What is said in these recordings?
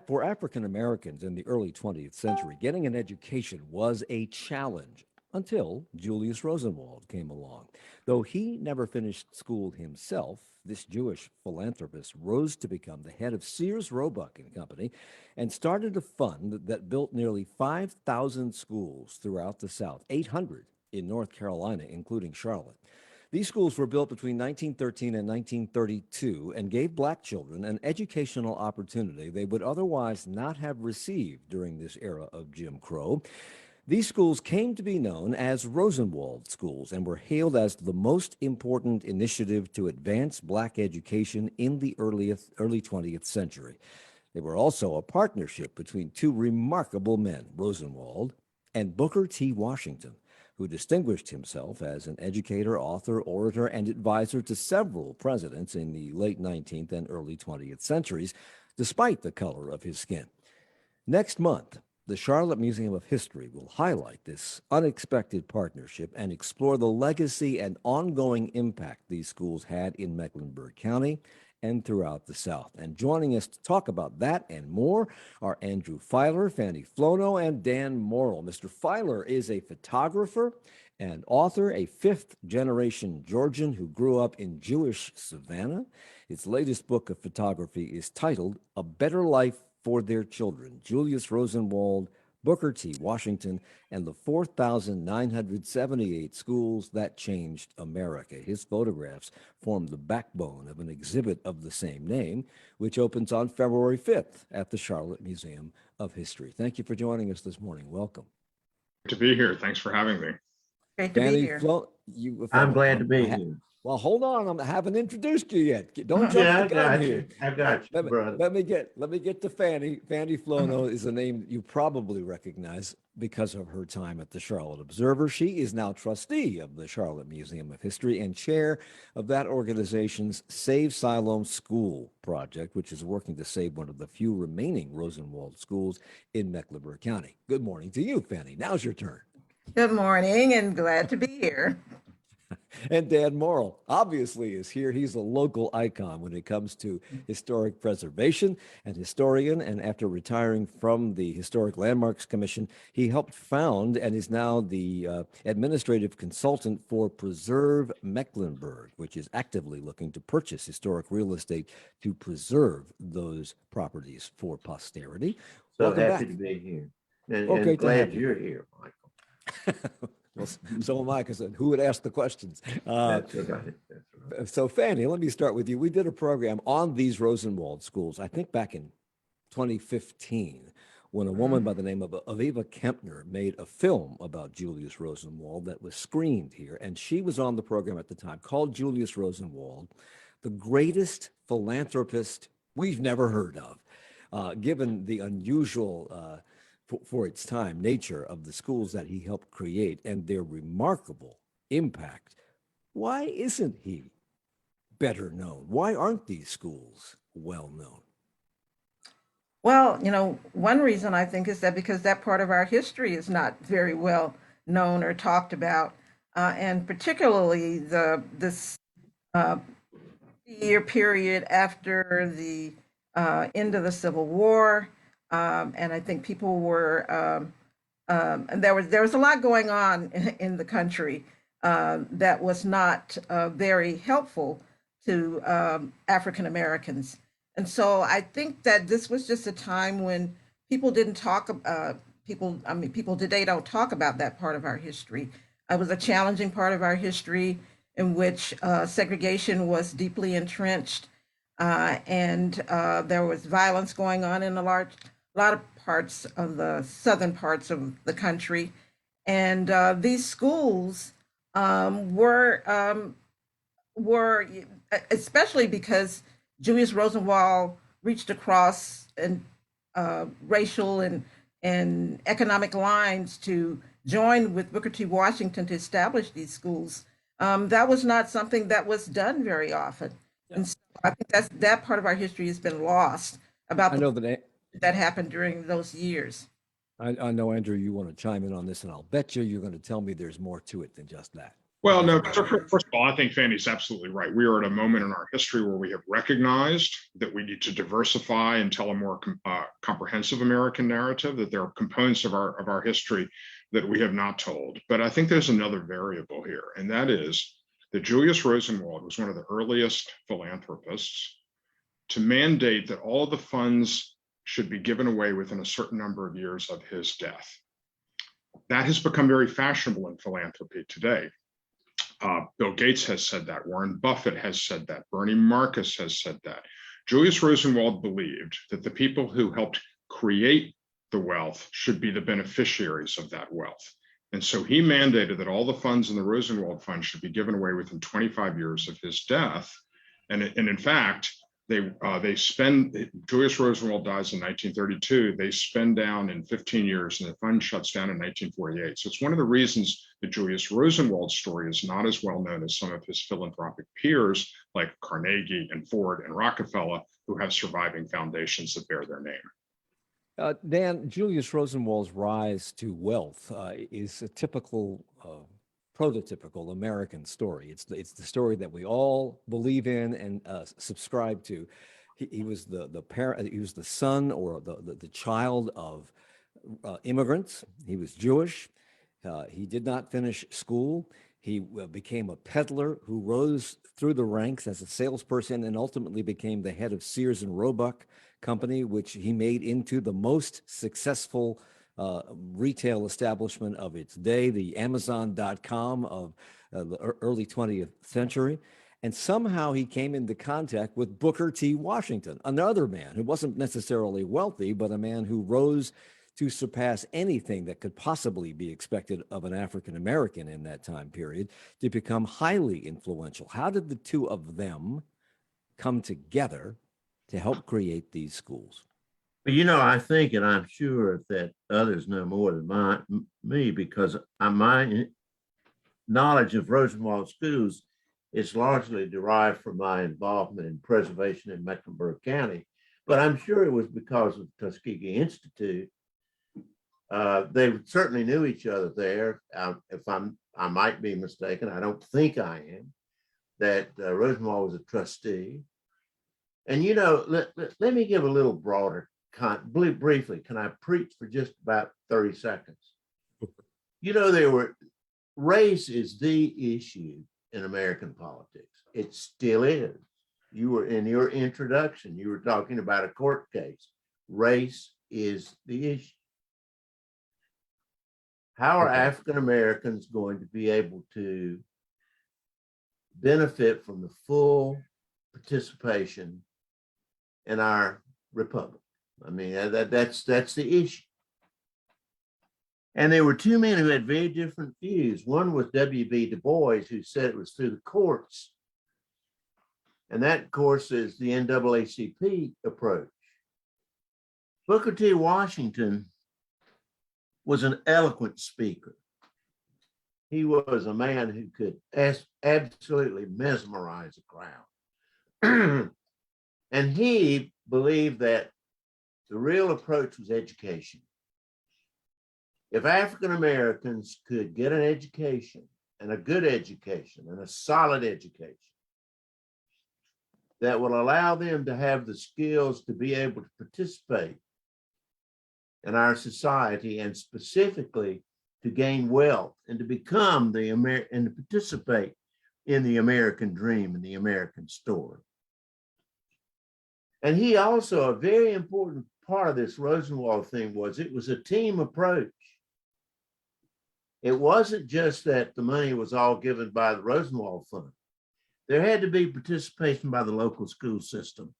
For African Americans in the early 20th century, getting an education was a challenge until Julius Rosenwald came along. Though he never finished school himself, this Jewish philanthropist rose to become the head of Sears, Roebuck and Company and started a fund that built nearly 5,000 schools throughout the South, 800 in North Carolina, including Charlotte. These schools were built between 1913 and 1932 and gave black children an educational opportunity they would otherwise not have received during this era of Jim Crow. These schools came to be known as Rosenwald Schools and were hailed as the most important initiative to advance black education in the early 20th century. They were also a partnership between two remarkable men, Rosenwald and Booker T. Washington, who distinguished himself as an educator, author, orator, and advisor to several presidents in the late 19th and early 20th centuries, despite the color of his skin. Next month, the Charlotte Museum of History will highlight this unexpected partnership and explore the legacy and ongoing impact these schools had in Mecklenburg County and throughout the South. And joining us to talk about that and more are Andrew Filer, Fanny Flono, and Dan Morrill. Mr. Filer is a photographer and author, a fifth-generation Georgian who grew up in Jewish Savannah. His latest book of photography is titled A Better Life for Their Children, Julius Rosenwald, Booker T. Washington, and the 4,978 schools that changed America. His photographs form the backbone of an exhibit of the same name, which opens on February 5th at the Charlotte Museum of History. Thank you for joining us this morning. Welcome. To be here. Thanks for having me. Great to be here. I'm glad to be here. Well, hold on. I haven't introduced you yet. Don't jump Yeah, the gun here. I got you, brother. Let me get to Fanny. Fanny Flono is a name that you probably recognize because of her time at the Charlotte Observer. She is now trustee of the Charlotte Museum of History and chair of that organization's Save Siloam School project, which is working to save one of the few remaining Rosenwald schools in Mecklenburg County. Good morning to you, Fanny. Now's your turn. Good morning, and glad to be here. And Dan Morrill obviously is here. He's a local icon when it comes to historic preservation and historian. And after retiring from the Historic Landmarks Commission, he helped found and is now the administrative consultant for Preserve Mecklenburg, which is actively looking to purchase historic real estate to preserve those properties for posterity. So Welcome happy back. to be here. And, Okay, and glad you're here, Michael. Well, so am I, because who would ask the questions? That's right. So, Fanny, let me start with you. We did a program on these Rosenwald schools, I think back in 2015, when a woman by the name of Aviva Kempner made a film about Julius Rosenwald that was screened here. And she was on the program at the time, called Julius Rosenwald, the greatest philanthropist we've never heard of, given the unusual for its time nature of the schools that he helped create and their remarkable impact. Why isn't he better known? Why aren't these schools well known? Well, one reason I think is that because that part of our history is not very well known or talked about, and particularly this year period after the end of the Civil War. And I think people were, and there was a lot going on in the country that was not very helpful to African Americans. And so I think that this was just a time when people didn't talk, people today don't talk about that part of our history. It was a challenging part of our history in which segregation was deeply entrenched, and there was violence going on in a lot of parts of the southern parts of the country. And these schools were especially because Julius Rosenwald reached across and racial and economic lines to join with Booker T. Washington to establish these schools. That was not something that was done very often. Yeah. And so I think that part of our history has been lost about that happened during those years. I know, Andrew, you want to chime in on this, and I'll bet you're going to tell me there's more to it than just that. Well, no, first of all, I think Fanny's absolutely right. We are at a moment in our history where we have recognized that we need to diversify and tell a more comprehensive American narrative, that there are components of our history that we have not told. But I think there's another variable here, and that is that Julius Rosenwald was one of the earliest philanthropists to mandate that all of the funds should be given away within a certain number of years of his death. That has become very fashionable in philanthropy today. Bill Gates has said that. Warren Buffett has said that. Bernie Marcus has said that. Julius Rosenwald believed that the people who helped create the wealth should be the beneficiaries of that wealth. And so he mandated that all the funds in the Rosenwald Fund should be given away within 25 years of his death. And in fact, Julius Rosenwald dies in 1932. They spend down in 15 years and the fund shuts down in 1948. So it's one of the reasons that Julius Rosenwald's story is not as well known as some of his philanthropic peers like Carnegie and Ford and Rockefeller, who have surviving foundations that bear their name. Dan, Julius Rosenwald's rise to wealth is a typical prototypical American story. It's the story that we all believe in and subscribe to. He was the parent. He was the son or the child of immigrants. He was Jewish. He did not finish school. He became a peddler who rose through the ranks as a salesperson and ultimately became the head of Sears and Roebuck Company, which he made into the most successful retail establishment of its day, the Amazon.com of the early 20th century. And somehow he came into contact with Booker T. Washington, another man who wasn't necessarily wealthy, but a man who rose to surpass anything that could possibly be expected of an African American in that time period, to become highly influential. How did the two of them come together to help create these schools? But I think, and I'm sure that others know more than me, because my knowledge of Rosenwald Schools is largely derived from my involvement in preservation in Mecklenburg County. But I'm sure it was because of Tuskegee Institute. They certainly knew each other there. I might be mistaken. I don't think I am. That Rosenwald was a trustee. And let me give a little broader. Briefly, can I preach for just about 30 seconds? Race is the issue in American politics. It still is. You were in your introduction, you were talking about a court case. Race is the issue. How are African Americans going to be able to benefit from the full participation in our republic? I mean, that's the issue. And there were two men who had very different views. One was W.B. Du Bois, who said it was through the courts. And that, of course, is the NAACP approach. Booker T. Washington was an eloquent speaker. He was a man who could absolutely mesmerize a crowd. And he believed that the real approach was education. If African Americans could get an education, and a good education, and a solid education, that will allow them to have the skills to be able to participate in our society, and specifically to gain wealth and to become and to participate in the American dream and the American story. And he also, a very important part of this Rosenwald thing was it was a team approach. It wasn't just that the money was all given by the Rosenwald Fund. There had to be participation by the local school system.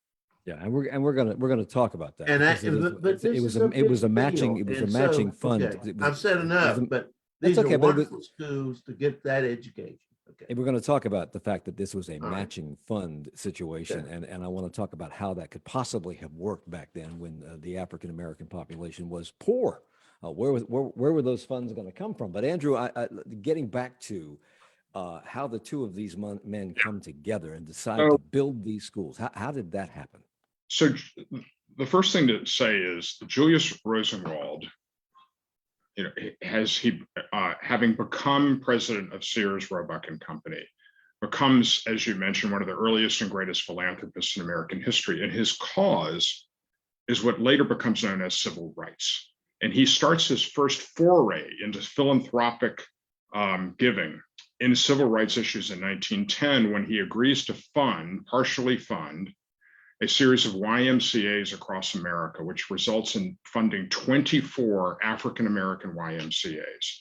Yeah, and we're gonna talk about that. And it was a matching fund. Okay, I've said enough, but these okay, are but wonderful schools to get that education. Okay. And we're going to talk about the fact that this was a matching fund situation, and I want to talk about how that could possibly have worked back then when the African American population was poor. Where were those funds going to come from? But Andrew, getting back to how the two of these men come together and decide to build these schools, how did that happen? So the first thing to say is Julius Rosenwald having become president of Sears, Roebuck and Company, becomes, as you mentioned, one of the earliest and greatest philanthropists in American history. And his cause is what later becomes known as civil rights. And he starts his first foray into philanthropic giving in civil rights issues in 1910, when he agrees to partially fund, a series of YMCAs across America, which results in funding 24 African-American YMCAs.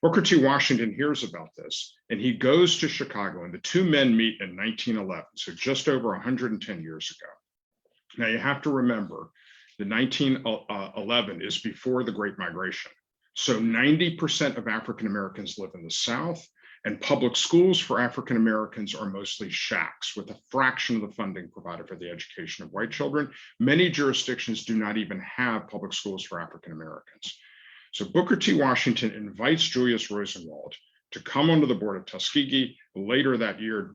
Booker T. Washington hears about this, and he goes to Chicago, and the two men meet in 1911, so just over 110 years ago. Now, you have to remember that 1911 is before the Great Migration. So 90% of African Americans live in the South, and public schools for African Americans are mostly shacks, with a fraction of the funding provided for the education of white children. Many jurisdictions do not even have public schools for African Americans. So Booker T. Washington invites Julius Rosenwald to come onto the board of Tuskegee. Later that year,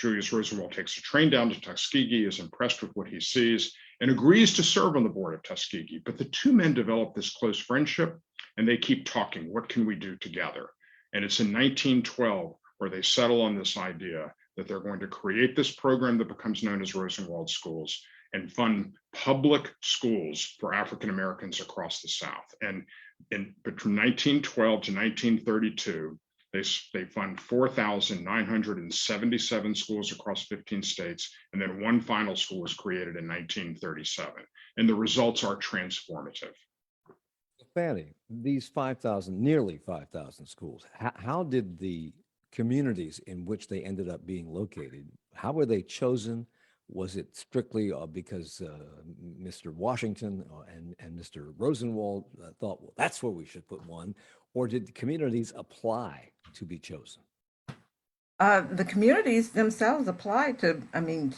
Julius Rosenwald takes a train down to Tuskegee, is impressed with what he sees, and agrees to serve on the board of Tuskegee. But the two men develop this close friendship, and they keep talking. What can we do together? And it's in 1912 where they settle on this idea that they're going to create this program that becomes known as Rosenwald Schools and fund public schools for African Americans across the South. And between 1912 to 1932, they fund 4,977 schools across 15 states, and then one final school was created in 1937. And the results are transformative. Fanny, these 5,000, nearly 5,000 schools, how did the communities in which they ended up being located, how were they chosen? Was it strictly because Mr. Washington and Mr. Rosenwald thought, well, that's where we should put one? Or did the communities apply to be chosen? The communities themselves applied to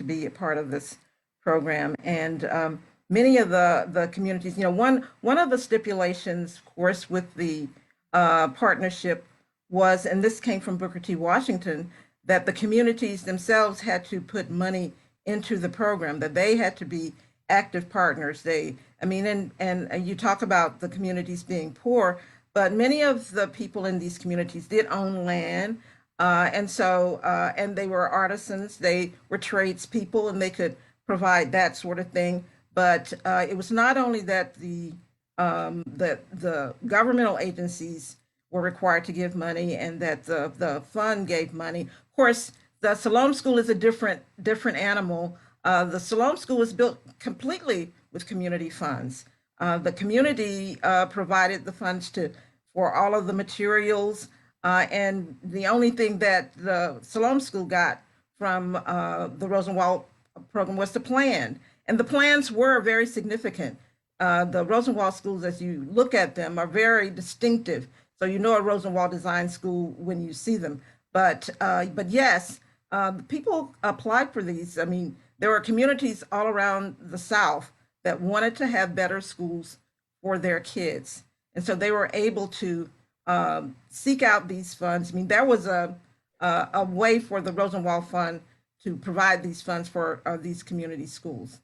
be a part of this program. And many of the communities, one of the stipulations, of course, with the partnership was, and this came from Booker T. Washington, that the communities themselves had to put money into the program, that they had to be active partners. And you talk about the communities being poor, but many of the people in these communities did own land. And they were artisans, they were tradespeople, and they could provide that sort of thing. But it was not only that the governmental agencies were required to give money and that the fund gave money. Of course, the Siloam School is a different animal. The Siloam School was built completely with community funds. The community provided the funds for all of the materials, and the only thing that the Siloam School got from the Rosenwald program was the plan. And the plans were very significant. The Rosenwald schools, as you look at them, are very distinctive. So you know a Rosenwald design school when you see them. But yes, people applied for these. There were communities all around the South that wanted to have better schools for their kids. And so they were able to seek out these funds. There was a way for the Rosenwald Fund to provide these funds for these community schools.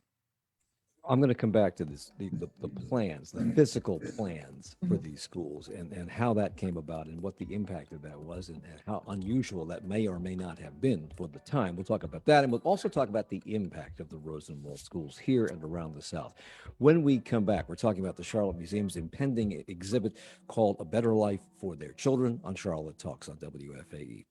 I'm going to come back to this, the plans, the physical plans for these schools and how that came about and what the impact of that was and how unusual that may or may not have been for the time. We'll talk about that. And we'll also talk about the impact of the Rosenwald schools here and around the South. When we come back, we're talking about the Charlotte Museum's impending exhibit called A Better Life for Their Children on Charlotte Talks on WFAE.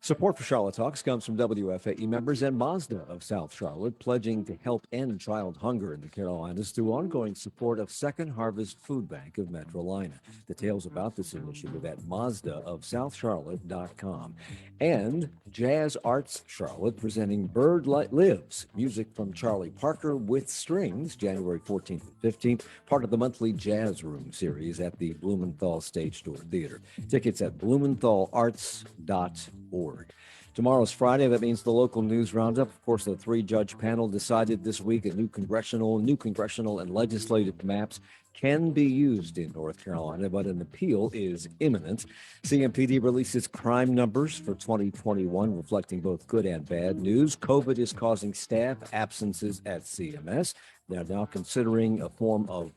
Support for Charlotte Talks comes from WFAE members and Mazda of South Charlotte, pledging to help end child hunger in the Carolinas through ongoing support of Second Harvest Food Bank of Metrolina. Details about this initiative at mazdaofsouthcharlotte.com. And Jazz Arts Charlotte presenting Bird Lives, music from Charlie Parker with strings, January 14th and 15th, part of the monthly Jazz Room series at the Blumenthal Stage Door Theater. Tickets at blumenthalarts.org. Tomorrow's Friday. That means the local news roundup. Of course, the 3-judge panel decided this week that new congressional and legislative maps can be used in North Carolina, but an appeal is imminent. CMPD releases crime numbers for 2021, reflecting both good and bad news. COVID is causing staff absences at CMS. They're now considering a form of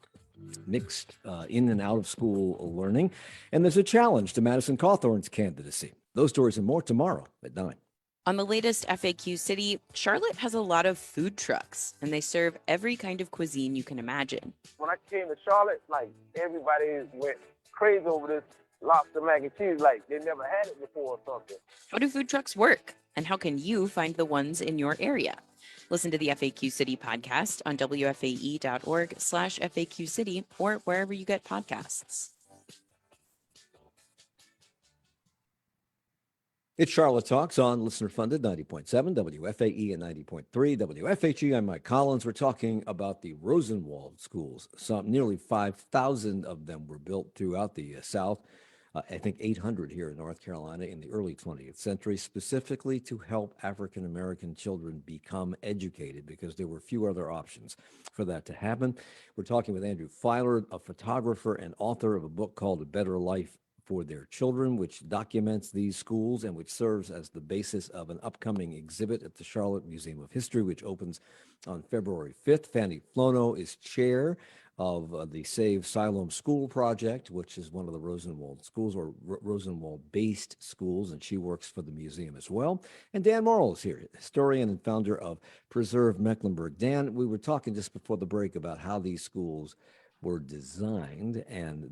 mixed in and out of school learning. And there's a challenge to Madison Cawthorn's candidacy. Those stories and more tomorrow at 9. On the latest FAQ City, Charlotte has a lot of food trucks, and they serve every kind of cuisine you can imagine. When I came to Charlotte, like, everybody went crazy over this lobster mac and cheese, like they never had it before or something. How do food trucks work? And how can you find the ones in your area? Listen to the FAQ City podcast on WFAE.org/FAQ City or wherever you get podcasts. It's Charlotte Talks on listener-funded 90.7 WFAE and 90.3 WFHE. I'm Mike Collins. We're talking about the Rosenwald Schools. Nearly 5,000 of them were built throughout the South. I think 800 here in North Carolina in the early 20th century, specifically to help African-American children become educated because there were few other options for that to happen. We're talking with Andrew Filer, a photographer and author of a book called A Better Life for Their Children, which documents these schools and which serves as the basis of an upcoming exhibit at the Charlotte Museum of History, which opens on February 5th. Fannie Flono is chair of the Save Siloam School Project, which is one of the Rosenwald schools or Rosenwald-based schools, and she works for the museum as well. And Dan Morrill is here, historian and founder of Preserve Mecklenburg. Dan, we were talking just before the break about how these schools were designed, and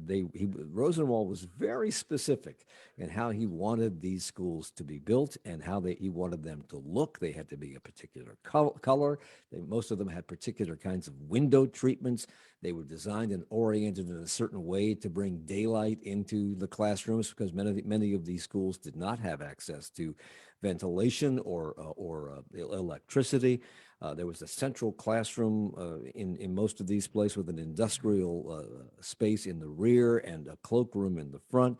Rosenwald was very specific in how he wanted these schools to be built and how he wanted them to look. They had to be a particular color. Most of them had particular kinds of window treatments. They were designed and oriented in a certain way to bring daylight into the classrooms because many of these schools did not have access to ventilation or electricity. There was a central classroom in most of these places with an industrial space in the rear and a cloakroom in the front.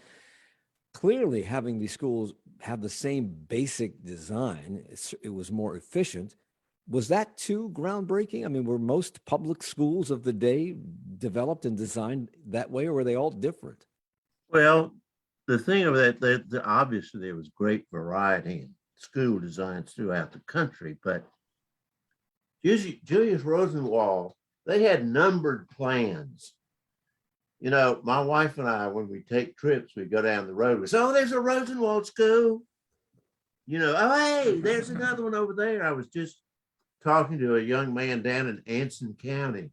Clearly, having these schools have the same basic design, it was more efficient. Was that too groundbreaking? I mean, were most public schools of the day developed and designed that way, or were they all different? Well, the thing of that, obviously there was great variety in school designs throughout the country, but Julius Rosenwald, they had numbered plans. You know, my wife and I, when we take trips, we go down the road. We say, oh, there's a Rosenwald school. You know, oh, hey, there's another one over there. I was just talking to a young man down in Anson County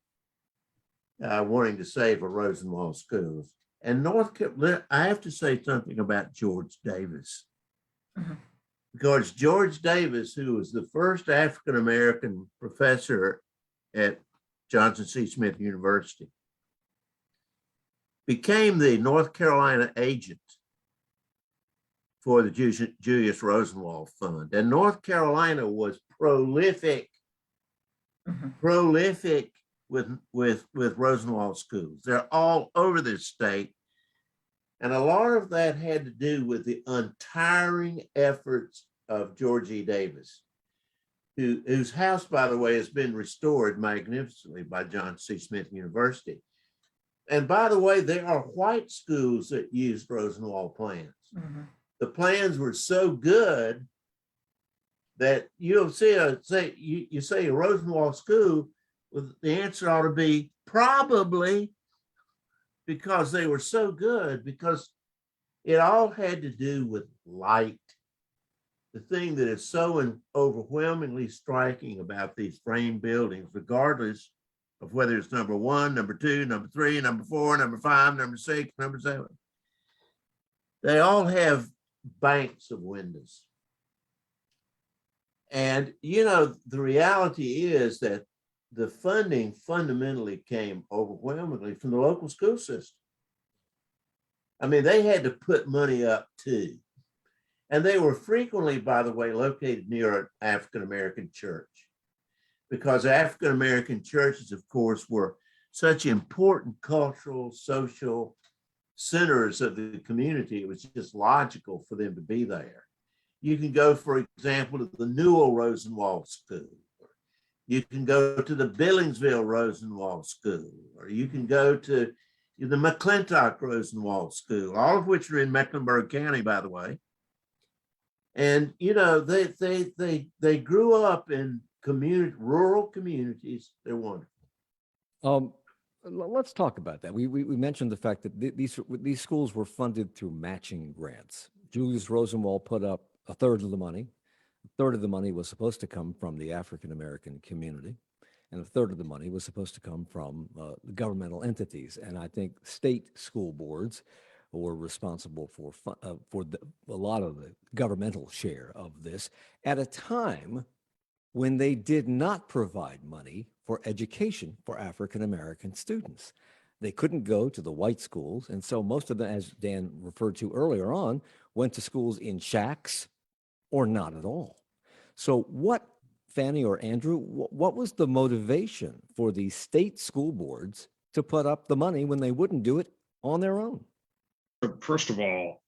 wanting to save a Rosenwald schools. And North Carolina, I have to say something about George Davis. Mm-hmm. Because George Davis, who was the first African-American professor at Johnson C. Smith University, became the North Carolina agent for the Julius Rosenwald Fund. And North Carolina was prolific with Rosenwald schools. They're all over this state. And a lot of that had to do with the untiring efforts of George E. Davis, whose house, by the way, has been restored magnificently by John C. Smith University. And by the way, there are white schools that used Rosenwald plans. Mm-hmm. The plans were so good that you'll see you say a Rosenwald school, well, the answer ought to be probably, because they were so good, because it all had to do with light. The thing that is so overwhelmingly striking about these frame buildings, regardless of whether it's number 1, number 2, number 3, number 4, number 5, number 6, number 7, they all have banks of windows. And, you know, the reality is that the funding fundamentally came overwhelmingly from the local school system. I mean, they had to put money up too. And they were frequently, by the way, located near an African-American church, because African-American churches, of course, were such important cultural, social centers of the community. It was just logical for them to be there. You can go, for example, to the Newell Rosenwald School. You can go to the Billingsville Rosenwald School, or you can go to the McClintock Rosenwald School, all of which are in Mecklenburg County, by the way. And, you know, they grew up in rural communities. They're wonderful. Let's talk about that. We mentioned the fact that these schools were funded through matching grants. Julius Rosenwald put up a third of the money. A third of the money was supposed to come from the African American community, and a third of the money was supposed to come from governmental entities. And I think state school boards were responsible for a lot of the governmental share of this at a time when they did not provide money for education for African American students. They couldn't go to the white schools, and so most of them, as Dan referred to earlier on, went to schools in shacks or not at all. So what, Fanny or Andrew, what was the motivation for the state school boards to put up the money when they wouldn't do it on their own? First of all,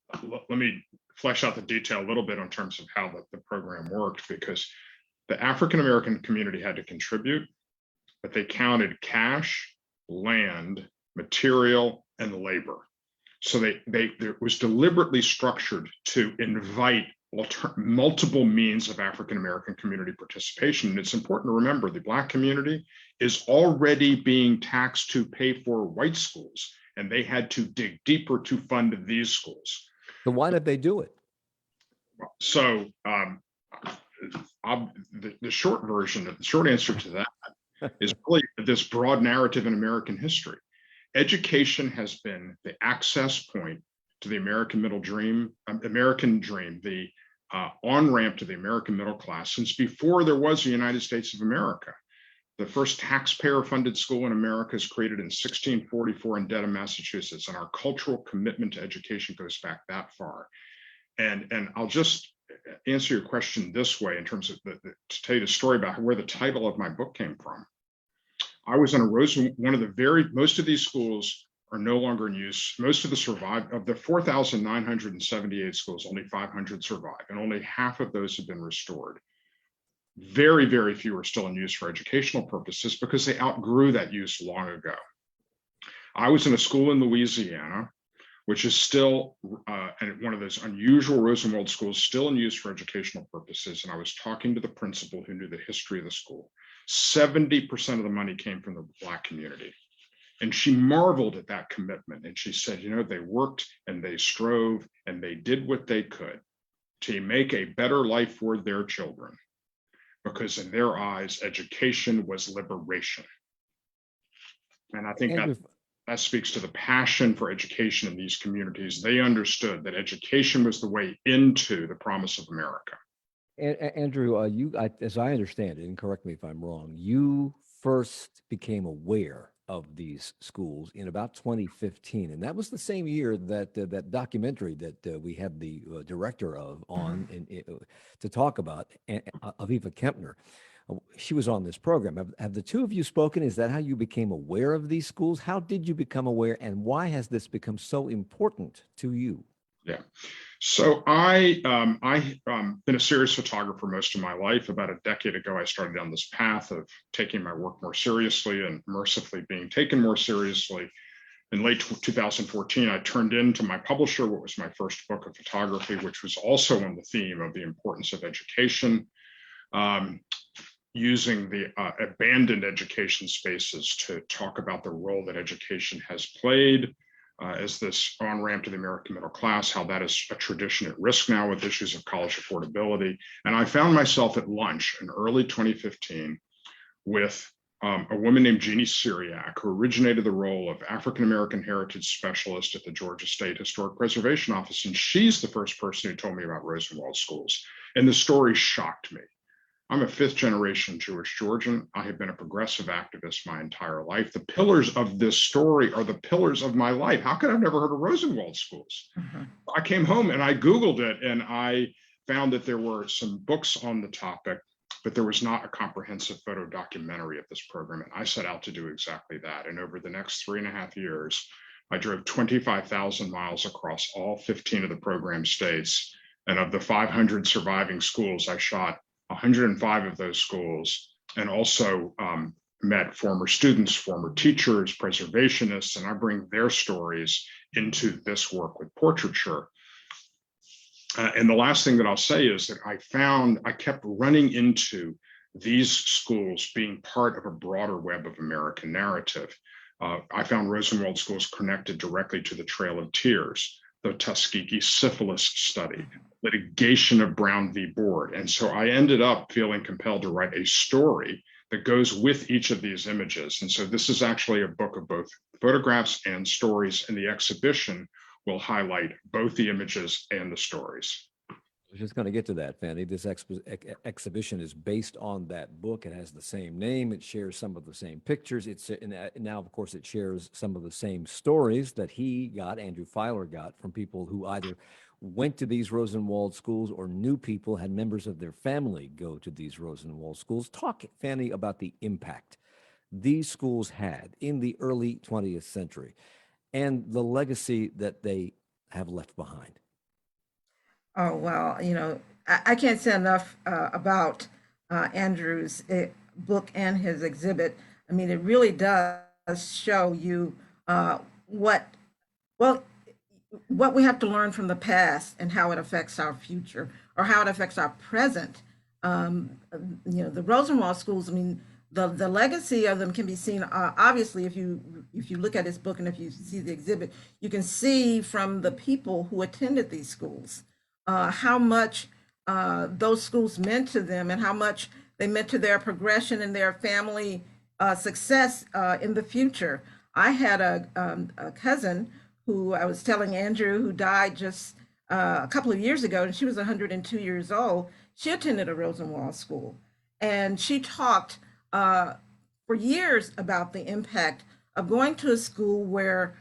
let me flesh out the detail a little bit in terms of how the program worked, because the African American community had to contribute, but they counted cash, land, material, and labor. So it was deliberately structured to invite multiple means of African American community participation. And it's important to remember the Black community is already being taxed to pay for white schools, and they had to dig deeper to fund these schools. So why did they do it? So the short version, the short answer to that is really this broad narrative in American history. Education has been the access point to the American dream, the on-ramp to the American middle class since before there was the United States of America. The first taxpayer-funded school in America is created in 1644 in Dedham, Massachusetts, and our cultural commitment to education goes back that far. And I'll just answer your question this way in terms of to tell you the story about where the title of my book came from. I was in most of these schools are no longer in use. Most of the 4,978 schools, only 500 survive, and only half of those have been restored. Very, very few are still in use for educational purposes because they outgrew that use long ago. I was in a school in Louisiana, which is still one of those unusual Rosenwald schools, still in use for educational purposes. And I was talking to the principal who knew the history of the school. 70% of the money came from the Black community. And she marveled at that commitment. And she said, they worked and they strove and they did what they could to make a better life for their children, because in their eyes, education was liberation. And I think that speaks to the passion for education in these communities. They understood that education was the way into the promise of America. Andrew, as I understand it, and correct me if I'm wrong, you first became aware of these schools in about 2015, and that was the same year that that documentary that we had the director of on to talk about, Aviva Kempner. She was on this program. Have the two of you spoken? Is that how you became aware of these schools? How did you become aware, and why has this become so important to you? Yeah. So I've been a serious photographer most of my life. About a decade ago, I started down this path of taking my work more seriously and mercifully being taken more seriously. In late 2014, I turned into my publisher what was my first book of photography, which was also on the theme of the importance of education, using the abandoned education spaces to talk about the role that education has played as this on-ramp to the American middle class, how that is a tradition at risk now with issues of college affordability. And I found myself at lunch in early 2015 with a woman named Jeannie Syriac, who originated the role of African-American heritage specialist at the Georgia State Historic Preservation Office. And she's the first person who told me about Rosenwald Schools. And the story shocked me. I'm a fifth generation Jewish Georgian. I have been a progressive activist my entire life. The pillars of this story are the pillars of my life. How could I have never heard of Rosenwald Schools? Mm-hmm. I came home and I Googled it, and I found that there were some books on the topic, but there was not a comprehensive photo documentary of this program. And I set out to do exactly that. And over the next 3.5 years, I drove 25,000 miles across all 15 of the program states. And of the 500 surviving schools, I shot 105 of those schools, and also met former students, former teachers, preservationists, and I bring their stories into this work with portraiture. And the last thing that I'll say is that I kept running into these schools being part of a broader web of American narrative. I found Rosenwald Schools connected directly to the Trail of Tears, the Tuskegee syphilis study, litigation of Brown v. Board. And so I ended up feeling compelled to write a story that goes with each of these images. And so this is actually a book of both photographs and stories, and the exhibition will highlight both the images and the stories. I was just going to get to that, Fanny. This exhibition is based on that book. It has the same name. It shares some of the same pictures. Now, of course, it shares some of the same stories that Andrew Filer got from people who either went to these Rosenwald schools or knew people, had members of their family go to these Rosenwald schools. Talk, Fanny, about the impact these schools had in the early 20th century and the legacy that they have left behind. Oh, well, I can't say enough about Andrew's book and his exhibit. I mean, it really does show you what we have to learn from the past and how it affects our future or how it affects our present. The Rosenwald schools, I mean, the legacy of them can be seen, obviously, if you look at his book and if you see the exhibit, you can see from the people who attended these schools how much those schools meant to them and how much they meant to their progression and their family success in the future. I had a cousin who I was telling Andrew, who died just a couple of years ago, and she was 102 years old. She attended a Rosenwald school, and she talked for years about the impact of going to a school where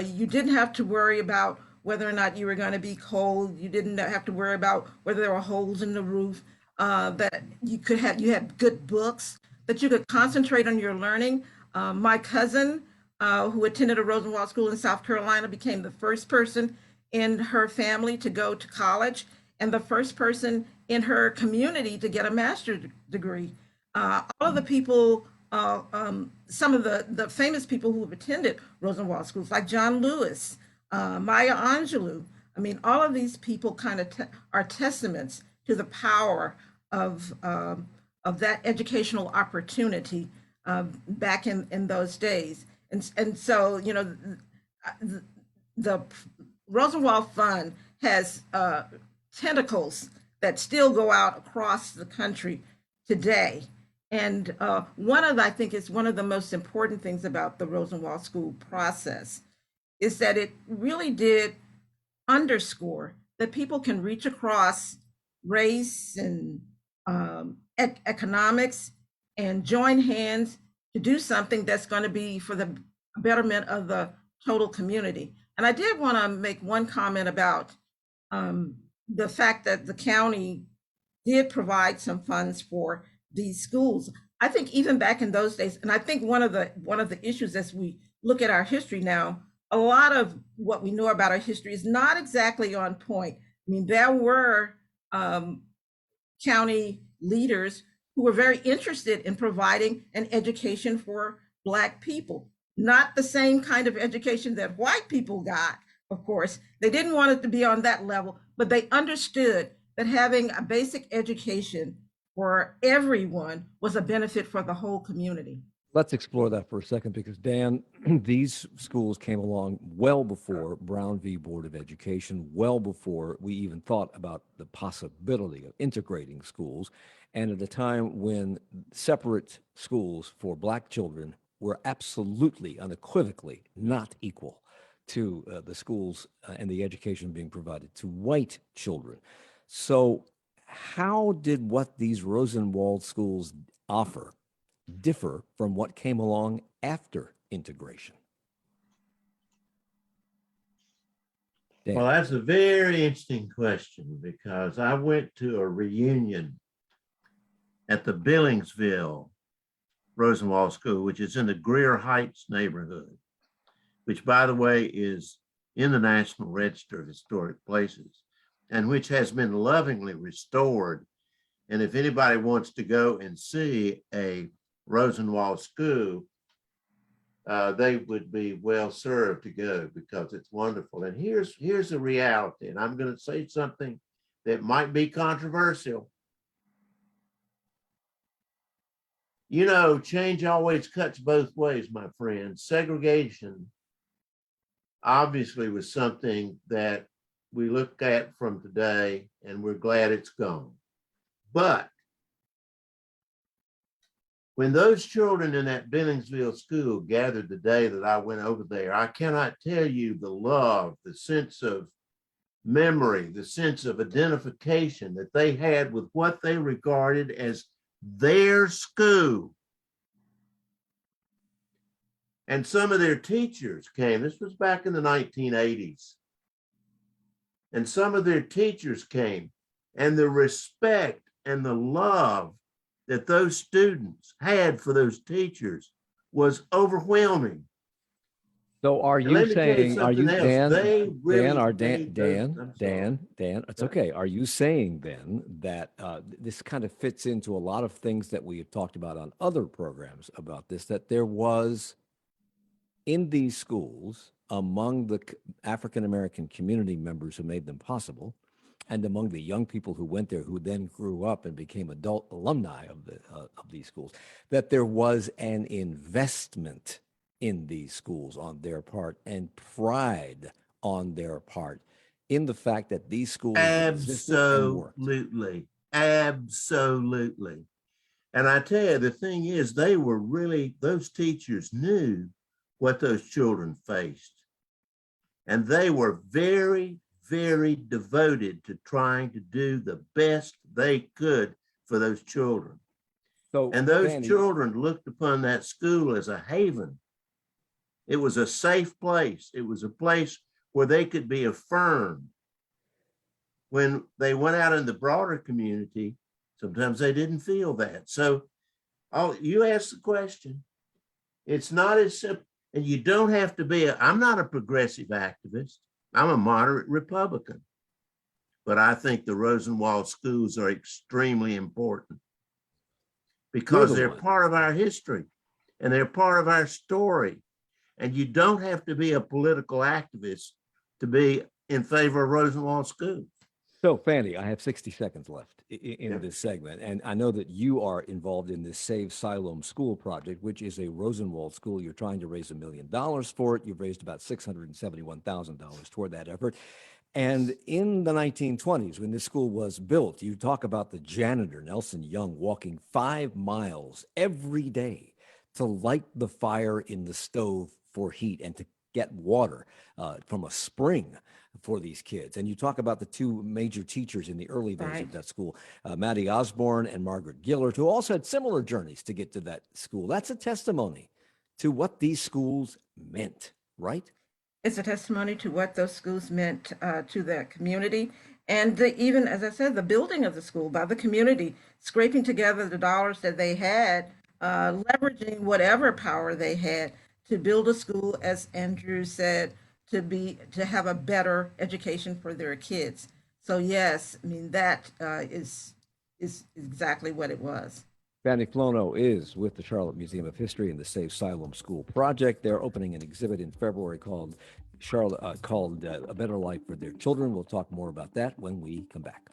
you didn't have to worry about whether or not you were going to be cold. You didn't have to worry about whether there were holes in the roof, that you had good books, that you could concentrate on your learning. My cousin, who attended a Rosenwald school in South Carolina, became the first person in her family to go to college and the first person in her community to get a master's degree. All of the people, some of the famous people who have attended Rosenwald schools, like John Lewis, Maya Angelou. I mean, all of these people kind of are testaments to the power of that educational opportunity back in those days. And so, the Rosenwald Fund has tentacles that still go out across the country today. And I think is one of the most important things about the Rosenwald School process is that it really did underscore that people can reach across race and economics and join hands to do something that's going to be for the betterment of the total community. And I did want to make one comment about the fact that the county did provide some funds for these schools. I think even back in those days, and I think one of the issues as we look at our history now, a lot of what we know about our history is not exactly on point. I mean, there were county leaders who were very interested in providing an education for Black people. Not the same kind of education that white people got, of course. They didn't want it to be on that level, but they understood that having a basic education for everyone was a benefit for the whole community. Let's explore that for a second because, Dan, these schools came along well before Brown v. Board of Education, well before we even thought about the possibility of integrating schools, and at a time when separate schools for Black children were absolutely, unequivocally not equal to the schools and the education being provided to white children. So how did what these Rosenwald schools offer differ from what came along after integration? Dan. Well, that's a very interesting question because I went to a reunion at the Billingsville Rosenwald School, which is in the Greer Heights neighborhood, which, by the way, is in the National Register of Historic Places and which has been lovingly restored. And if anybody wants to go and see a Rosenwald School, they would be well served to go because it's wonderful. And here's the reality, and I'm going to say something that might be controversial. You know, change always cuts both ways, my friend. Segregation obviously was something that we look at from today, and we're glad it's gone. But when those children in that Benningsville school gathered the day that I went over there, I cannot tell you the love, the sense of memory, the sense of identification that they had with what they regarded as their school. And some of their teachers came, this was back in the 1980s. And some of their teachers came, and the respect and the love that those students had for those teachers was overwhelming. So are And you let me tell you saying, are you, something else. Dan, They really Dan, are made those- I'm sorry. Dan, it's Yeah. okay. Are you saying then that this kind of fits into a lot of things that we have talked about on other programs about this, that there was in these schools among the African-American community members who made them possible, and among the young people who went there, who then grew up and became adult alumni of these schools, that there was an investment in these schools on their part and pride on their part in the fact that these schools existed and worked. Absolutely. Absolutely. And I tell you, the thing is, they were really, those teachers knew what those children faced. And they were very, very devoted to trying to do the best they could for those children. So, And those Fanny, children looked upon that school as a haven. It was a safe place. It was a place where they could be affirmed. When they went out in the broader community, sometimes they didn't feel that. So you asked the question. It's not as simple, and you don't have to be, I'm not a progressive activist. I'm a moderate Republican. But I think the Rosenwald schools are extremely important because they're part of our history and they're part of our story. And you don't have to be a political activist to be in favor of Rosenwald schools. So, Fanny, I have 60 seconds left in Yeah. this segment, and I know that you are involved in this Save Siloam School project, which is a Rosenwald school. You're trying to raise $1 million for it. You've raised about $671,000 toward that effort. And in the 1920s, when this school was built, you talk about the janitor, Nelson Young, walking 5 miles every day to light the fire in the stove for heat and to get water from a spring for these kids. And you talk about the two major teachers in the early days of that school, Maddie Osborne and Margaret Gillard, who also had similar journeys to get to that school. That's a testimony to what these schools meant, right? It's a testimony to what those schools meant to their community. And even, as I said, the building of the school by the community, scraping together the dollars that they had, leveraging whatever power they had to build a school, as Andrew said, to have a better education for their kids. So yes, I mean, that is exactly what it was. Fanny Flono is with the Charlotte Museum of History and the Save Siloam School Project. They're opening an exhibit in February called A Better Life for Their Children. We'll talk more about that when we come back.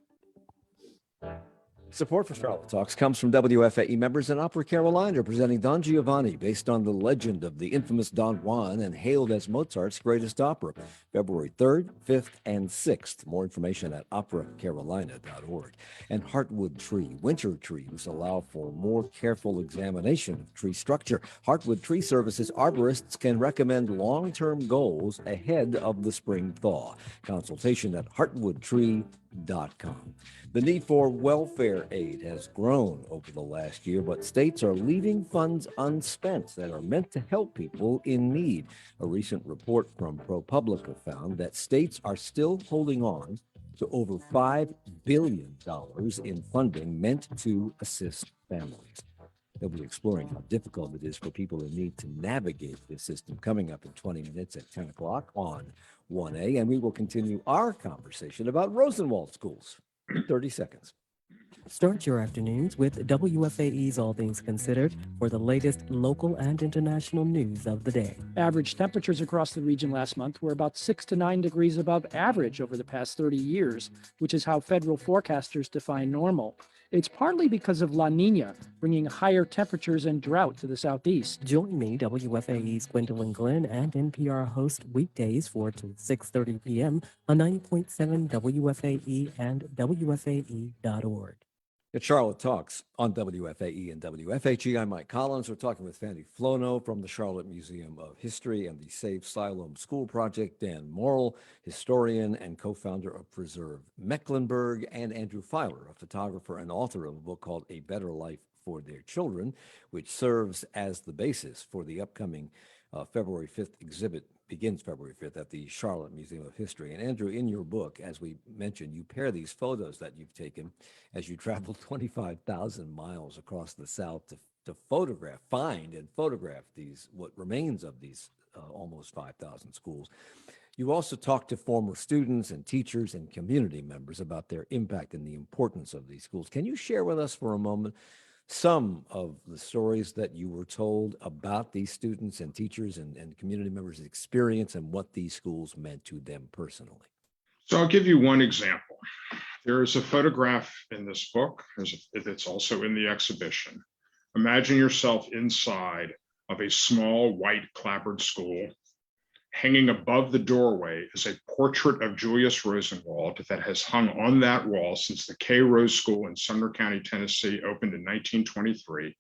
Support for Charlotte Talks comes from WFAE members in Upper Carolina, presenting Don Giovanni, based on the legend of the infamous Don Juan and hailed as Mozart's greatest opera, February 3rd, 5th, and 6th. More information at operacarolina.org. And Heartwood Tree. Winter trees allow for more careful examination of tree structure. Heartwood Tree Services arborists can recommend long-term goals ahead of the spring thaw. Consultation at heartwoodtree.com. The need for welfare aid has grown over the last year, but states are leaving funds unspent that are meant to help people in need. A recent report from ProPublica found that states are still holding on to over $5 billion in funding meant to assist families. They'll be exploring how difficult it is for people in need to navigate this system coming up in 20 minutes at 10 o'clock on 1A. And we will continue our conversation about Rosenwald Schools in 30 seconds. Start your afternoons with WFAE's All Things Considered for the latest local and international news of the day. Average temperatures across the region last month were about 6 to 9 degrees above average over the past 30 years, which is how federal forecasters define normal. It's partly because of La Nina, bringing higher temperatures and drought to the southeast. Join me, WFAE's Gwendolyn Glenn, and NPR host weekdays 4 to 6:30 p.m. on 90.7 WFAE and WFAE.org. At Charlotte Talks on WFAE and WFHE, I'm Mike Collins. We're talking with Fanny Flono from the Charlotte Museum of History and the Save Siloam School Project, Dan Morrill, historian and co-founder of Preserve Mecklenburg, and Andrew Filer, a photographer and author of a book called A Better Life for Their Children, which serves as the basis for the upcoming February 5th exhibit, begins February 5th at the Charlotte Museum of History. And Andrew, in your book, as we mentioned, you pair these photos that you've taken as you traveled 25,000 miles across the South to find and photograph these, what remains of these almost 5,000 schools. You also talked to former students and teachers and community members about their impact and the importance of these schools. Can you share with us for a moment some of the stories that you were told about these students and teachers and community members' experience and what these schools meant to them personally? So I'll give you one example. There is a photograph in this book. It's also in the exhibition. Imagine yourself inside of a small white clapboard school. Hanging above the doorway is a portrait of Julius Rosenwald that has hung on that wall since the K. Rose School in Sumner County, Tennessee, opened in 1923.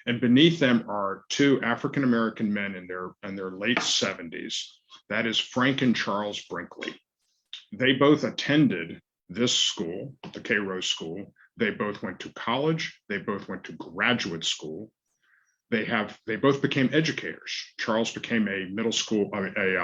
And beneath them are two African-American men in their late 70s. That is Frank and Charles Brinkley. They both attended this school, the K. Rose School. They both went to college. They both went to graduate school. They both became educators. Charles became a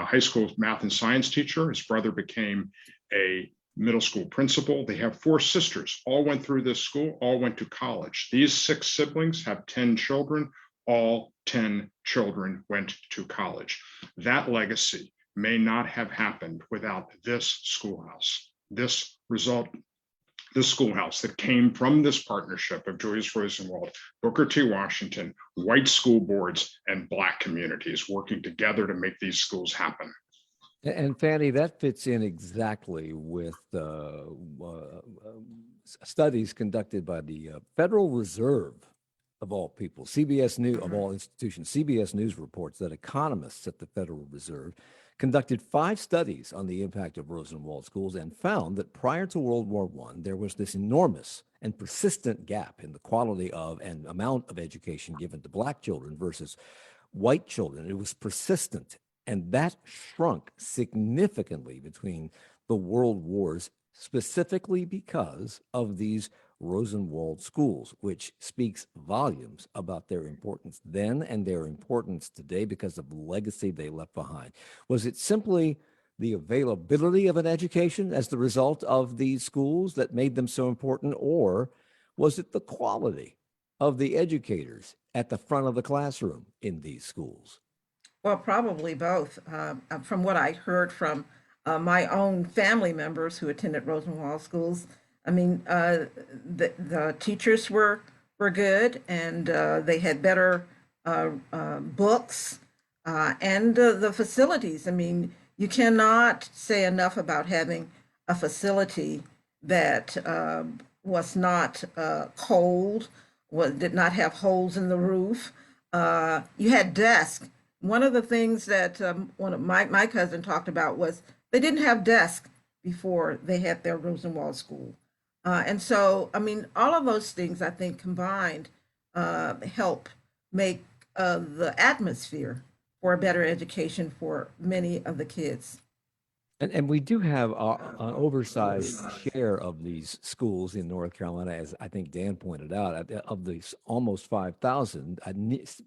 high school math and science teacher. His brother became a middle school principal. They have 4 sisters, all went through this school, all went to college. These 6 siblings have 10 children. All 10 children went to college. That legacy may not have happened without this schoolhouse. This schoolhouse that came from this partnership of Julius Rosenwald, Booker T. Washington, white school boards, and Black communities working together to make these schools happen. And Fanny, that fits in exactly with studies conducted by the Federal Reserve, of all people, CBS News, of all institutions. CBS News reports that economists at the Federal Reserve conducted 5 studies on the impact of Rosenwald schools and found that prior to World War I, there was this enormous and persistent gap in the quality of and amount of education given to Black children versus white children. It was persistent, and that shrunk significantly between the world wars, specifically because of these Rosenwald schools, which speaks volumes about their importance then and their importance today because of the legacy they left behind. Was it simply the availability of an education as the result of these schools that made them so important, or was it the quality of the educators at the front of the classroom in these schools? Well, probably both. From what I heard from my own family members who attended Rosenwald schools, I mean, the teachers were good, and they had better books and the facilities. I mean, you cannot say enough about having a facility that was not cold, did not have holes in the roof. You had desks. One of the things that one of my cousin talked about was they didn't have desks before they had their Rosenwald school. And so, I mean, all of those things, I think, combined help make the atmosphere for a better education for many of the kids. And we do have an oversized share of these schools in North Carolina, as I think Dan pointed out. Of these almost 5,000,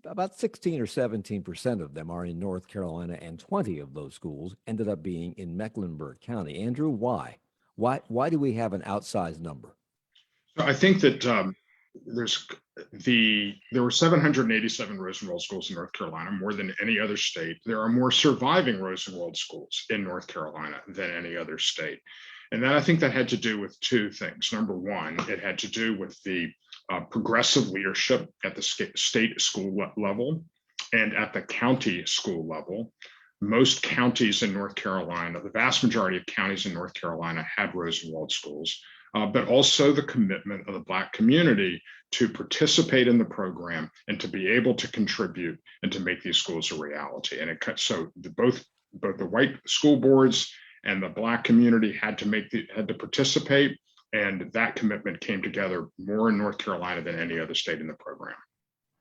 about 16 or 17% of them are in North Carolina, and 20 of those schools ended up being in Mecklenburg County. Andrew, why? Why do we have an outsized number? So I think that there were 787 Rosenwald schools in North Carolina, more than any other state. There are more surviving Rosenwald schools in North Carolina than any other state. And then I think that had to do with two things. Number one, it had to do with the progressive leadership at the state school level and at the county school level. Most counties in North Carolina, the vast majority of counties in North Carolina had Rosenwald schools, but also the commitment of the Black community to participate in the program and to be able to contribute and to make these schools a reality. And both the white school boards and the Black community had to participate, and that commitment came together more in North Carolina than any other state in the program.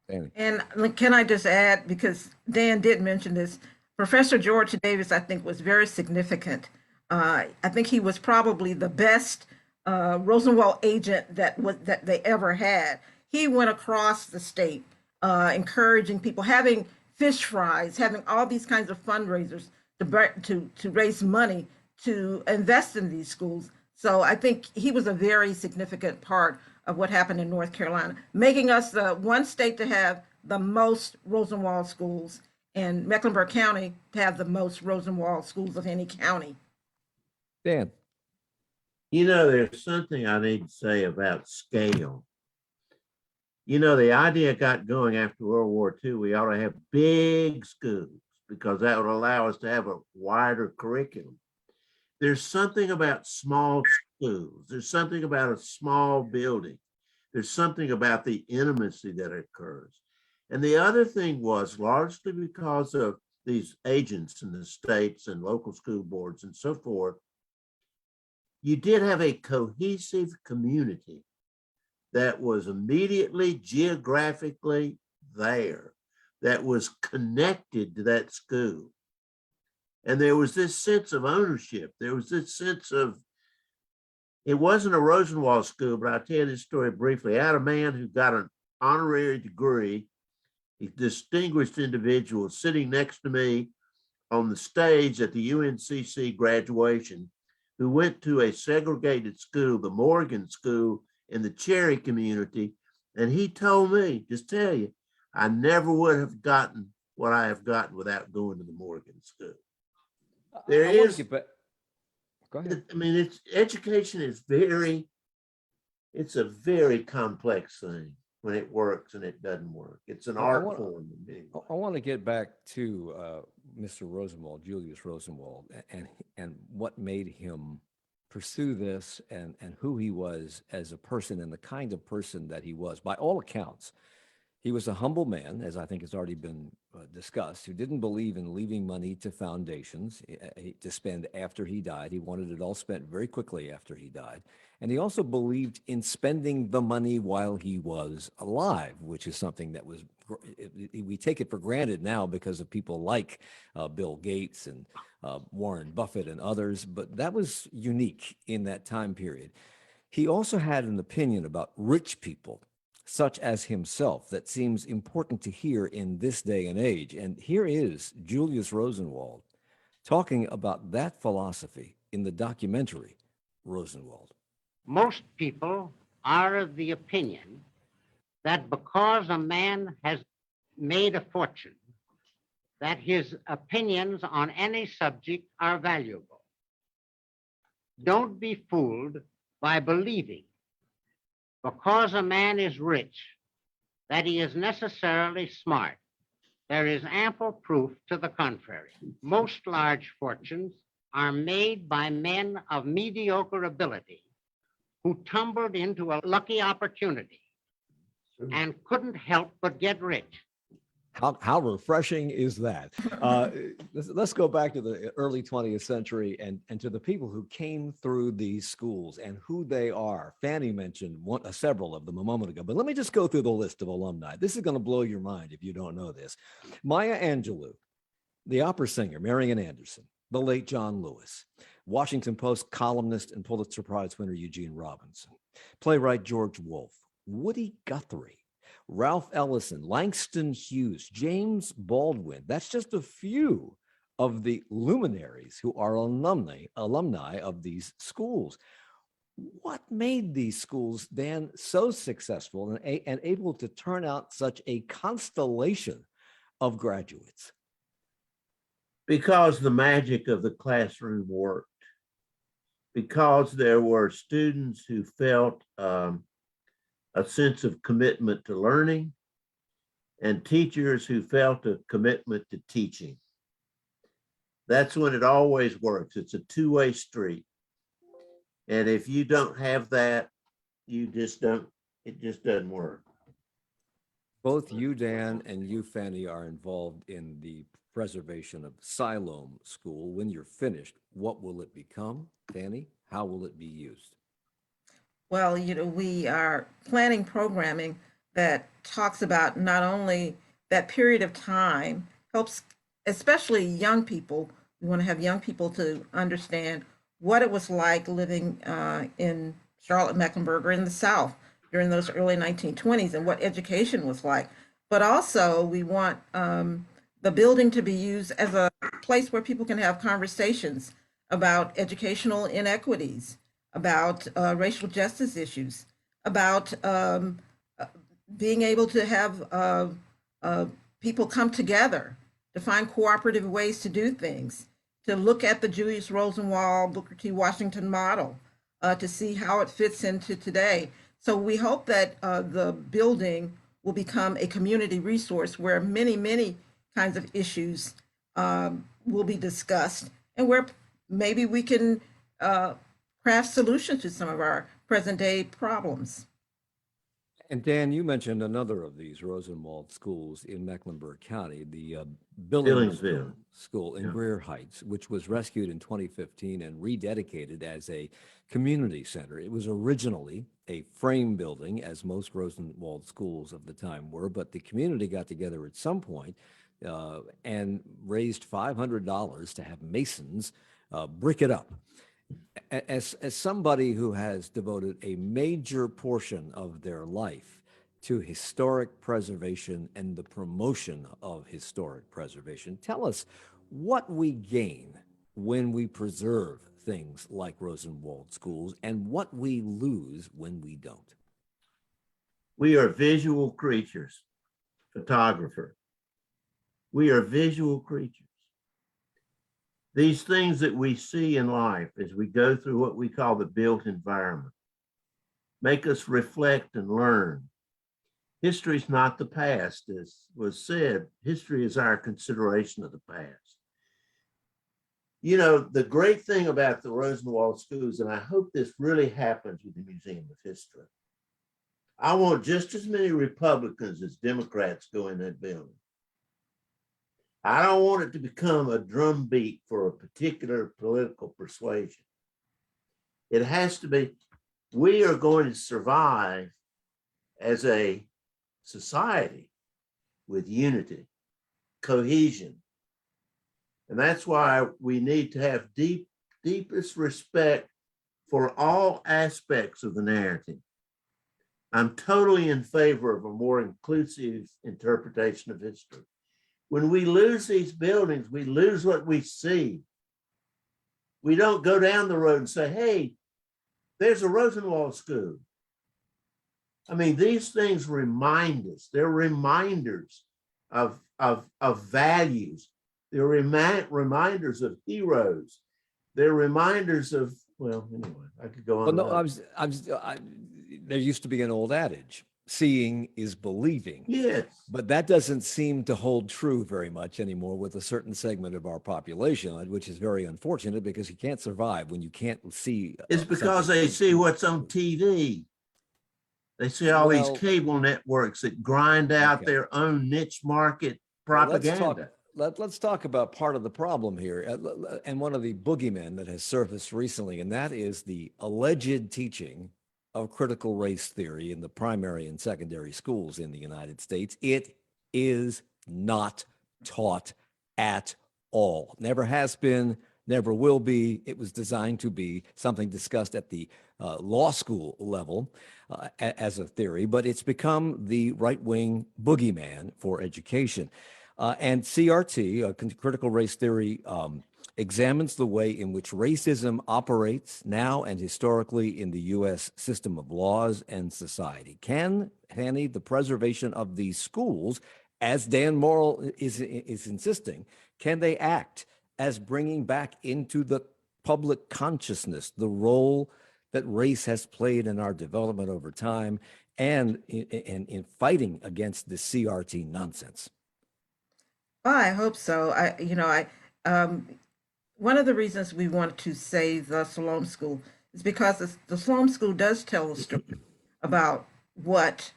Danny. And can I just add, because Dan did mention this, Professor George Davis, I think, was very significant. I think he was probably the best Rosenwald agent that they ever had. He went across the state, encouraging people, having fish fries, having all these kinds of fundraisers to raise money to invest in these schools. So I think he was a very significant part of what happened in North Carolina, making us the one state to have the most Rosenwald schools, and Mecklenburg County to have the most Rosenwald schools of any county. Dan. You know, there's something I need to say about scale. You know, the idea got going after World War II, we ought to have big schools because that would allow us to have a wider curriculum. There's something about small schools. There's something about a small building. There's something about the intimacy that occurs. And the other thing was, largely because of these agents in the states and local school boards and so forth, you did have a cohesive community that was immediately geographically there, that was connected to that school. And there was this sense of ownership. There was this sense of, it wasn't a Rosenwald school, but I'll tell you this story briefly. I had a man who got an honorary degree, a distinguished individual sitting next to me on the stage at the UNCC graduation, who went to a segregated school, the Morgan School in the Cherry community. And he told me, just tell you, I never would have gotten what I have gotten without going to the Morgan School. There is, Go ahead. I mean, education is it's a very complex thing when it works and it doesn't work. It's an art form. I want to get back to Mr. Rosenwald, Julius Rosenwald, and what made him pursue this and who he was as a person and the kind of person that he was. By all accounts, he was a humble man, as I think has already been discussed, who didn't believe in leaving money to foundations to spend after he died. He wanted it all spent very quickly after he died. And he also believed in spending the money while he was alive, which is something that we take it for granted now because of people like Bill Gates and Warren Buffett and others, but that was unique in that time period. He also had an opinion about rich people, such as himself, that seems important to hear in this day and age. And here is Julius Rosenwald talking about that philosophy in the documentary Rosenwald. Most people are of the opinion that because a man has made a fortune, that his opinions on any subject are valuable. Don't be fooled by believing because a man is rich, that he is necessarily smart. There is ample proof to the contrary. Most large fortunes are made by men of mediocre ability who tumbled into a lucky opportunity and couldn't help but get rich. How refreshing is that? Let's go back to the early 20th century and to the people who came through these schools and who they are. Fanny mentioned several of them a moment ago, but let me just go through the list of alumni. This is going to blow your mind if you don't know this. Maya Angelou, the opera singer Marian Anderson, the late John Lewis, Washington Post columnist and Pulitzer Prize winner Eugene Robinson, playwright George Wolfe, Woody Guthrie, Ralph Ellison, Langston Hughes, James Baldwin. That's just a few of the luminaries who are alumni of these schools. What made these schools, Dan, so successful and able to turn out such a constellation of graduates? Because the magic of the classroom worked. because there were students who felt a sense of commitment to learning and teachers who felt a commitment to teaching. That's when it always works. It's a two-way street. And if you don't have that, you just don't, it just doesn't work. Both you, Dan, and you, Fanny, are involved in the preservation of Siloam School. When you're finished, what will it become? Fanny, how will it be used? Well, we are planning programming that talks about not only that period of time, helps especially young people. We want to have young people to understand what it was like living in Charlotte Mecklenburg or in the South during those early 1920s and what education was like. But also, we want the building to be used as a place where people can have conversations about educational inequities, about racial justice issues, about being able to have people come together to find cooperative ways to do things, to look at the Julius Rosenwald, Booker T. Washington model, to see how it fits into today. So we hope that the building will become a community resource where many, many kinds of issues will be discussed and where maybe we can craft solutions to some of our present day problems. And Dan, you mentioned another of these Rosenwald schools in Mecklenburg County, the Billingsville School in Greer Heights, which was rescued in 2015 and rededicated as a community center. It was originally a frame building, as most Rosenwald schools of the time were, but the community got together at some point and raised $500 to have masons brick it up. As somebody who has devoted a major portion of their life to historic preservation and the promotion of historic preservation, tell us what we gain when we preserve things like Rosenwald schools and what we lose when we don't. We are visual creatures, photographer. We are visual creatures. These things that we see in life as we go through what we call the built environment make us reflect and learn. History is not the past, as was said. History is our consideration of the past. You know, the great thing about the Rosenwald Schools, and I hope this really happens with the Museum of History, I want just as many Republicans as Democrats go in that building. I don't want it to become a drumbeat for a particular political persuasion. It has to be, we are going to survive as a society with unity, cohesion. And that's why we need to have deepest respect for all aspects of the narrative. I'm totally in favor of a more inclusive interpretation of history. When we lose these buildings, we lose what we see. We don't go down the road and say, hey, there's a Rosenwald School. I mean, these things remind us. They're reminders of values. They're reminders of heroes. They're reminders of, well, anyway, I could go on. Well, no, there used to be an old adage, seeing is believing. Yes. But that doesn't seem to hold true very much anymore with a certain segment of our population, which is very unfortunate because you can't survive when you can't see. It's because they see what's on TV. They see all these cable networks that grind out their own niche market propaganda. Let's talk about part of the problem here and one of the boogeymen that has surfaced recently, and that is the alleged teaching of critical race theory in the primary and secondary schools in the United States. It is not taught at all. Never has been, never will be. It was designed to be something discussed at the law school level as a theory, but it's become the right-wing boogeyman for education. And CRT, critical race theory, examines the way in which racism operates now and historically in the U.S. system of laws and society. Can, Fanny, the preservation of these schools, as Dan Morrill is insisting, can they act as bringing back into the public consciousness, the role that race has played in our development over time and in fighting against the CRT nonsense? Well, I hope so. Um, one of the reasons we want to save the Sloan School is because the Sloan School does tell a story about what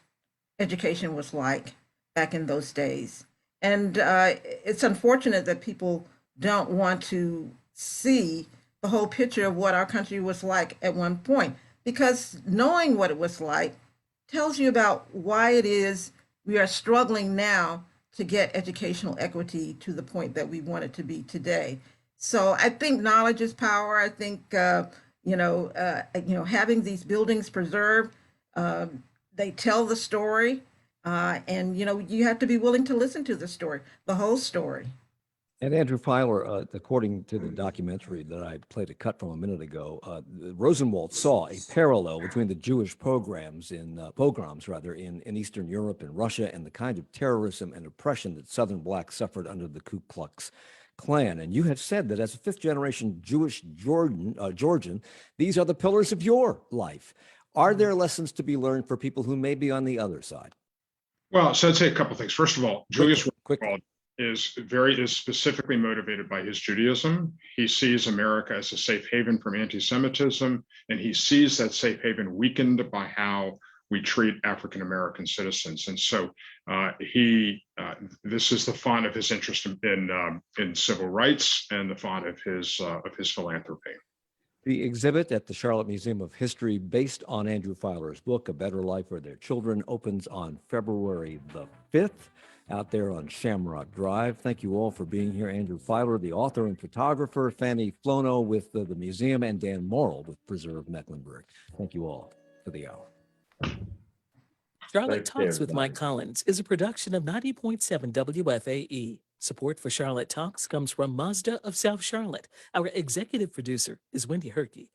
education was like back in those days. And it's unfortunate that people don't want to see the whole picture of what our country was like at one point, because knowing what it was like tells you about why it is we are struggling now to get educational equity to the point that we want it to be today. So I think knowledge is power. I think having these buildings preserved, they tell the story, and you have to be willing to listen to the story, the whole story. And Andrew Filer, according to the documentary that I played a cut from a minute ago, Rosenwald saw a parallel between the Jewish pogroms in Eastern Europe and Russia and the kind of terrorism and oppression that Southern blacks suffered under the Ku Klux Klan. And you have said that as a fifth-generation Jewish Georgian, these are the pillars of your life. Are there lessons to be learned for people who may be on the other side? Well, so I'd say a couple of things. First of all, Julius Quickly. Rosenwald is specifically motivated by his Judaism. He sees America as a safe haven from anti-Semitism, and he sees that safe haven weakened by how we treat African American citizens. And so this is the font of his interest in civil rights and the font of his philanthropy. The exhibit at the Charlotte Museum of History, based on Andrew Filer's book, A Better Life for Their Children, opens on February the 5th out there on Shamrock Drive. Thank you all for being here. Andrew Filer, the author and photographer, Fanny Flono with the museum, and Dan Morrill with Preserve Mecklenburg. Thank you all for the hour. Charlotte Thanks, Talks with Mike everybody. Collins is a production of 90.7 WFAE. Support for Charlotte Talks comes from Mazda of South Charlotte. Our executive producer is Wendy Herkey.